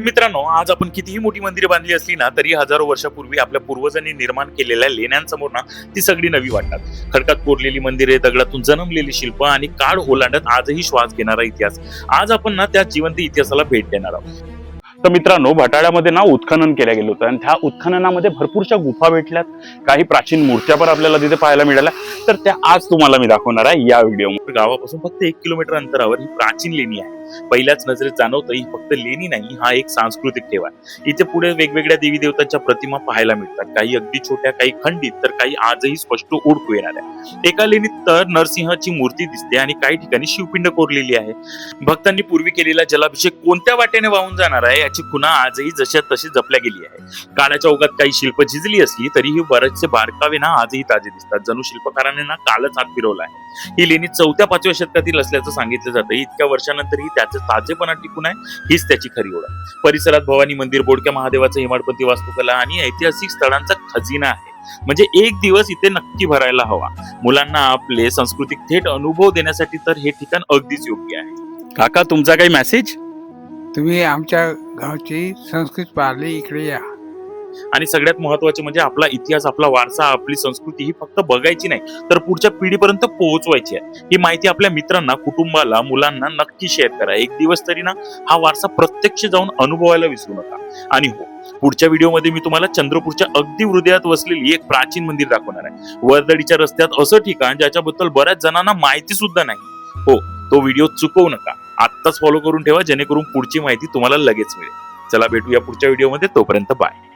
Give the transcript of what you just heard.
मित्रांनो, आज आपण कितीही मोठी मंदिरे बांधली असली ना तरी हजारो वर्षापूर्वी आपल्या पूर्वजांनी निर्माण केलेल्या लेण्यांसमोर ना ती सगळी नवी वाटतात. खडकात कोरलेली मंदिरे, दगडातून जन्मलेली शिल्प आणि काळ ओलांडत आजही श्वास घेणारा इतिहास. आज आपण ना त्या जिवंत इतिहासाला भेट देणार आहोत. तर मित्रांनो, भटाळ्यामध्ये ना उत्खनन केलं गेलं होतं आणि त्या उत्खननामध्ये भरपूरशा गुफा भेटल्यात, काही प्राचीन मूर्त्या पण आपल्याला तिथे पाहायला मिळाल्या. तर त्या आज तुम्हाला मी दाखवणार आहे या व्हिडिओमध्ये. गावापासून फक्त 1 किलोमीटर अंतरावर ही प्राचीन लेणी आहे. पहिल्याच नजरेत जाणवतं ही फक्त लेणी नाही, हा एक सांस्कृतिक ठेवा. इथे पुढे वेगवेगळ्या देवी देवतांच्या प्रतिमा पाहायला मिळतात. काही अगदी छोट्या, काही खंडित, तर काही आजही स्पष्ट ओळखू येणाऱ्या. एका लेणीत तर नरसिंहाची मूर्ती दिसते आणि काही ठिकाणी शिवपिंड कोरलेली आहे. भक्तांनी पूर्वी केलेला जलाभिषेक कोणत्या वाटेने वाहून जाणार आहे याची खुणा आजही जशा तशी जपल्या गेली आहे. काळाच्या ओघात काही शिल्प झिजली असली तरीही बरेचसे बारकावे ना आजही ताजे दिसतात, जणू शिल्पकाराने ना कालच हात फिरवला आहे. ही लेणी 4थ्या-5व्या शतकातील असल्याचं सांगितलं जातं. इतक्या वर्षानंतरही त्याचे ताजेपणा टिकून आहे, हीच त्याची खरी ओळख. परिसरात भवानी मंदिर, बोडक्या महादेवाचं हिमाडपंथी वास्तुकला आणि ऐतिहासिक स्थळांचा खजिना आहे. म्हणजे एक दिवस इथे नक्की भरायला हवा. मुलांना आपले सांस्कृतिक थेट अनुभव देण्यासाठी तर हे ठिकाण अगदीच योग्य आहे. काका, तुमचा काही मेसेज? तुम्ही आमच्या गावची संस्कृती पाहिली, इकडे या. आणि सगळ्यात महत्वाचे म्हणजे आपला इतिहास, आपला वारसा, आपली संस्कृती ही फक्त बघायची नाही तर पुढच्या पिढीपर्यंत पोहोचवायची आहे. ही माहिती आपल्या मित्रांना, कुटुंबाला, मुलांना नक्की शेअर करा. एक दिवस तरी ना हा वारसा प्रत्यक्ष जाऊन अनुभवायला विसरू नका. आणि हो, पुढच्या व्हिडिओमध्ये मी तुम्हाला चंद्रपूरच्या अगदी हृदयात वसलेली एक प्राचीन मंदिर दाखवणार आहे. वर्दळीच्या रस्त्यात असं ठिकाण ज्याच्याबद्दल बऱ्याच जणांना माहिती सुद्धा नाही. हो, तो व्हिडिओ चुकवू नका. आत्ताच फॉलो करून ठेवा, जेणेकरून पुढची माहिती तुम्हाला लगेच मिळेल. चला, भेटूया पुढच्या व्हिडिओमध्ये. तोपर्यंत बाय.